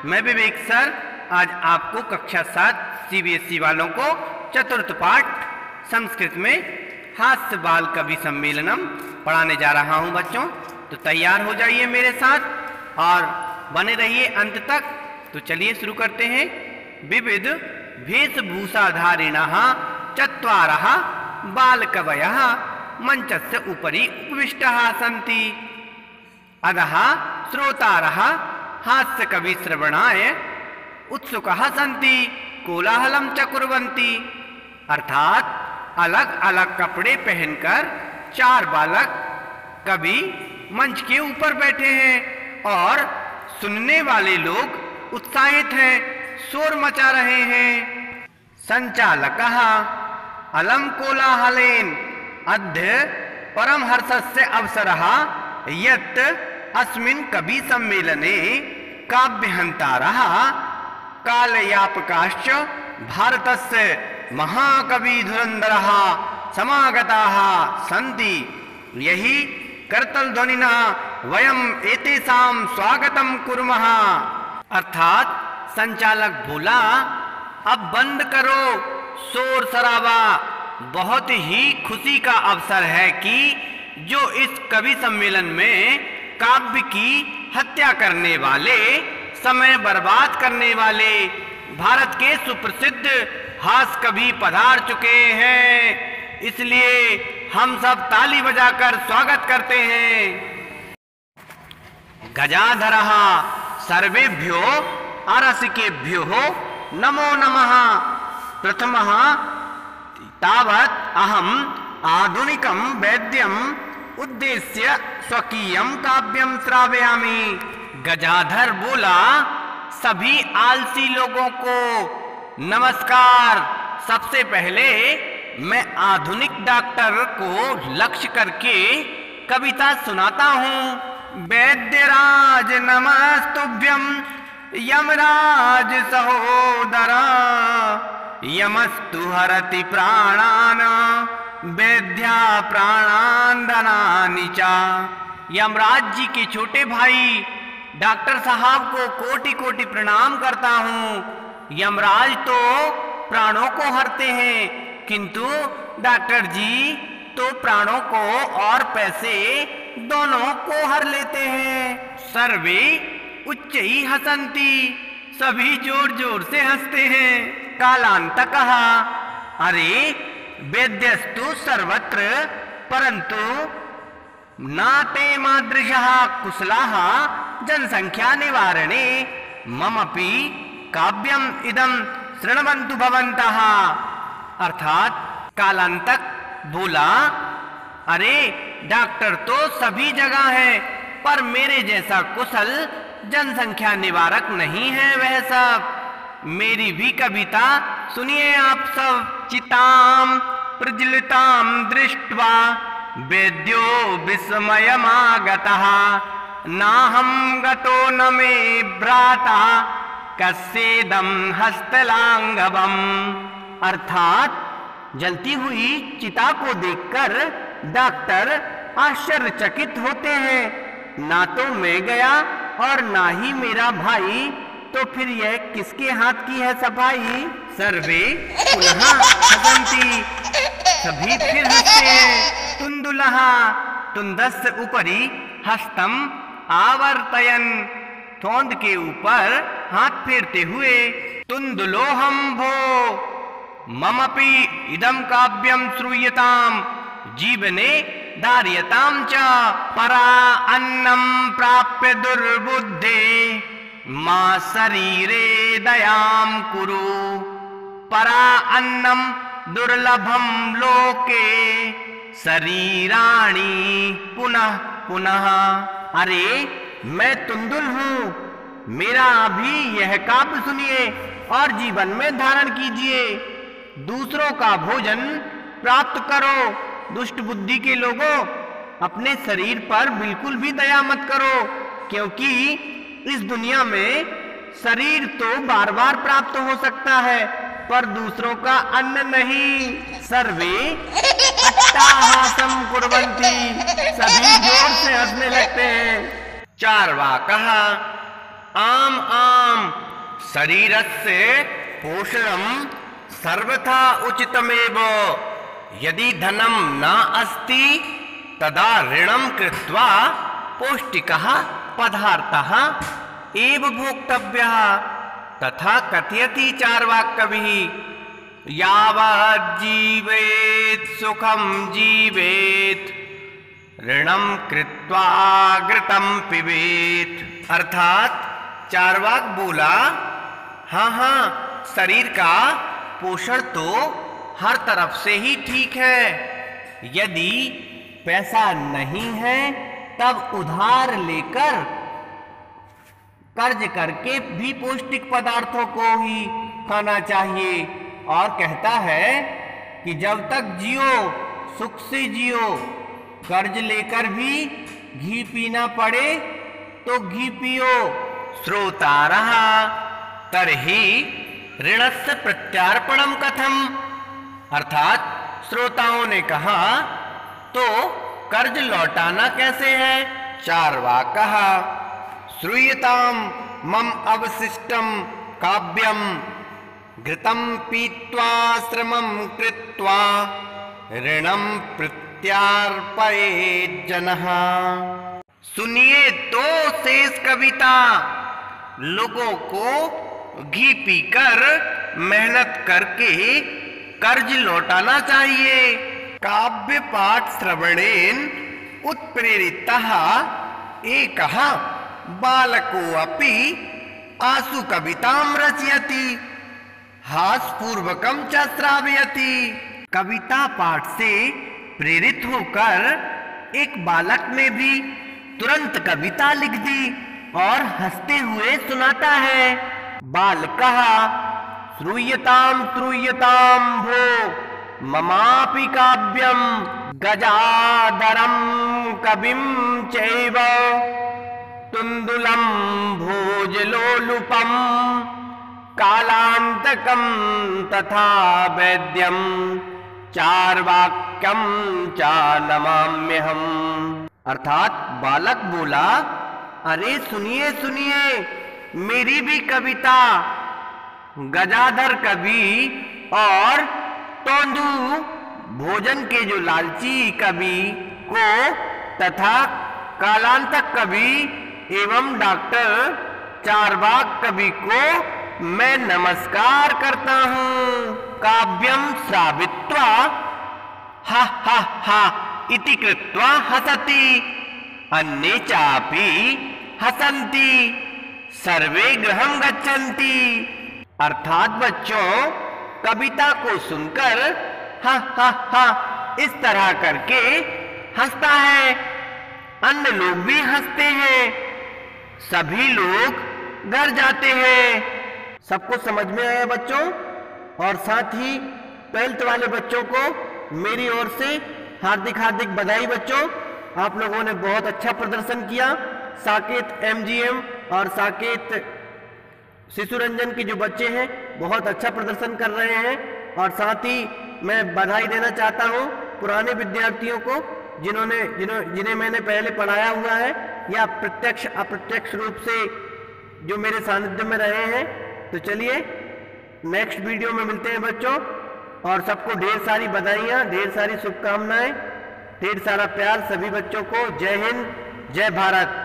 मैं विवेक सर आज आपको कक्षा 7 सीबीएसई वालों को चतुर्थ पाठ संस्कृत में हास्य बाल कवि सम्मेलनम पढ़ाने जा रहा हूं बच्चों। तो तैयार हो जाइए मेरे साथ और बने रहिए अंत तक। तो चलिए शुरू करते हैं। विविध वेशभूषाधारिणः चत्वारः बालकवयः मंचस्य उपरि उपविष्टाः सन्ति। अधः श्रोतारः हास्यकविश्रवणाय उत्सुकाः सन्ति, कोलाहलं च कुर्वन्ति। अर्थात अलग अलग कपड़े पहनकर 4 बालक कवि मंच के ऊपर बैठे हैं और सुनने वाले लोग उत्साहित हैं, शोर मचा रहे हैं। संचालकः अलम कोलाहलेन अद्य परमहर्षस्य अवसरः यत् अस्मिन् कवि सम्मेलने काव्यहन्तारः कालयापकाश्च भारतस्य महाकवि धुरन्धरः समागताः सन्ति। यही करतल ध्वनिना वयम एतेषां स्वागतम कुर्मः। अर्थात संचालक बोला, अब बंद करो शोर शराबा। बहुत ही खुशी का अवसर है कि जो इस कवि सम्मेलन में काव्य की हत्या करने वाले, समय बर्बाद करने वाले भारत के सुप्रसिद्ध हास्य कवि पधार चुके हैं। इसलिए हम सब ताली बजाकर स्वागत करते हैं। गजाधरः सर्वेभ्यो अरसिकेभ्यो नमो नमः। प्रथमः तावत् अहम् आधुनिकं वैद्यम् उद्देश्य स्वकीयं काव्यं श्रावयामि। गजाधर बोला, सभी आलसी लोगों को नमस्कार। सबसे पहले मैं आधुनिक डॉक्टर को लक्ष्य करके कविता सुनाता हूँ। वैद्यराज नमस्तुभ्यं यमराज सहोदरा, यमस्तु हरति प्राणान वैद्या प्राणांदनानि च। यमराज जी के छोटे भाई डॉक्टर साहब को कोटि कोटि प्रणाम करता हूँ। यमराज तो प्राणों को हरते हैं, किंतु डॉक्टर जी तो प्राणों को और पैसे दोनों को हर लेते हैं। सर्वे उच्च ही हसंती, सभी जोर जोर से हंसते हैं। कालांतकः अरे वेद्यस्तु सर्वत्र परंतु नाते मादृशः कुशलाः जनसंख्या निवारणे ममपि काव्यम इदं शृण्वन्तु भवन्तः। अर्थात कालांतक बोला, अरे डॉक्टर तो सभी जगह है, पर मेरे जैसा कुशल जनसंख्या निवारक नहीं है वह सब। मेरी भी कविता सुनिए आप सब। चिताम प्रज्वलिताम दृष्ट्वा वेद्यो विस्मयमागतः, नाहं गतो न मे भ्राता कस्येदं हस्तलांघवम्। अर्थात जलती हुई चिता को देखकर डॉक्टर आश्चर्यचकित होते हैं। ना तो मैं गया और ना ही मेरा भाई, तो फिर यह किसके हाथ की है सफाई। सर्वे पुनः हसन्ति, सभी फिर हंसते हैं। तुंदुलः तुंदस्य उपरि हस्तम आवर्तयन्, तोंद के ऊपर हाथ फेरते हुए। तुंदुलोहम भो ममपि इदं काव्यं श्रूयताम जीवने धार्यताम च। परा अन्नं प्राप्य दुर्बुद्धे मा शरीरे दयां कुरु। परा अन्नं दुर्लभं लोके शरीराणि पुनः पुनः। अरे मैं तुंदुल हूँ, मेरा भी यह काव्य सुनिए और जीवन में धारण कीजिए। दूसरों का भोजन प्राप्त करो। दुष्ट बुद्धि के लोगों, अपने शरीर पर बिल्कुल भी दया मत करो, क्योंकि इस दुनिया में शरीर तो बार बार प्राप्त हो सकता है, पर दूसरों का अन्न नहीं। सर्वे अट्टाहासम कुर्वन्ति, सभी जोर से हंसने लगते हैं। चारवाकः आम आम शरीरस्य पोषणं सर्वथा उचितमेव। यदि धनं न अस्ति तदा ऋणं कृत्वा पौष्टिकः पदार्थः एव भोक्तव्यः। तथा कथयति चार्वाककविः, यावत् जीवेत् सुखं जीवेत्, ऋणं कृत्वा घृतं पिबेत्। अर्थात चार्वाक बोला, हाँ, शरीर का पोषण तो हर तरफ से ही ठीक है। यदि पैसा नहीं है तब उधार लेकर कर्ज करके भी पौष्टिक पदार्थों को ही खाना चाहिए। और कहता है कि जब तक जियो सुख से जियो, कर्ज लेकर भी घी पीना पड़े तो घी पियो। श्रोतारः तर्हि ऋणस्य प्रत्यार्पणं कथम। अर्थात श्रोताओं ने कहा, तो कर्ज लौटाना कैसे है। चार्वाकः, श्रूयतां मम अवशिष्टं काव्यं, घृतं पीत्वा श्रमं कृत्वा ऋणं प्रत्यार्पयेत् जनः। सुनिए तो शेष कविता। लोगों को घी पीकर मेहनत करके कर्ज लौटाना चाहिए। काव्य पाठ श्रवणेन उत्प्रेरितः एकः बालको अपि आसु कवितां रचयति, हास्यपूर्वकं च श्रावयति। कविता पाठ से प्रेरित होकर एक बालक ने भी तुरंत कविता लिख दी और हंसते हुए सुनाता है। बालकः, श्रूयतां श्रूयतां भो ममापि काव्यं, गजाधरं कविं चैव तुन्दुलं भोजलोलुपं, कालांतकं तथा वैद्यं, चार्वाक्यं च नमाम्यहम्। अर्थात बालक बोला, अरे सुनिए सुनिए, मेरी भी कविता गजाधर कवि और तोंदू भोजन के जो लालची कवि को तथा कालांतक कवि एवं डॉक्टर चार्वाक कवि को मैं नमस्कार करता हूँ। काव्यम श्रावित्वा हा हा हा इति कृत्वा हसति, अन्ये चापि हसन्ति, सर्वे गृहं गच्छन्ति। अर्थात बच्चों, कविता को सुनकर हा हा हा इस तरह करके हंसता है, अन्य लोग भी हंसते हैं, सभी लोग घर जाते हैं। सबको समझ में आया बच्चों? और साथ ही 12th वाले बच्चों को मेरी ओर से हार्दिक हार्दिक बधाई। बच्चों, आप लोगों ने बहुत अच्छा प्रदर्शन किया। साकेत एमजीएम और साकेत शिशु रंजन के जो बच्चे हैं बहुत अच्छा प्रदर्शन कर रहे हैं। और साथ ही मैं बधाई देना चाहता हूं पुराने विद्यार्थियों को जिन्हें मैंने पहले पढ़ाया हुआ है या प्रत्यक्ष अप्रत्यक्ष रूप से जो मेरे सानिध्य में रहे हैं। तो चलिए नेक्स्ट वीडियो में मिलते हैं बच्चों, और सबको ढेर सारी बधाइयाँ, ढेर सारी शुभकामनाएं, ढेर सारा प्यार सभी बच्चों को। जय हिंद, जय भारत।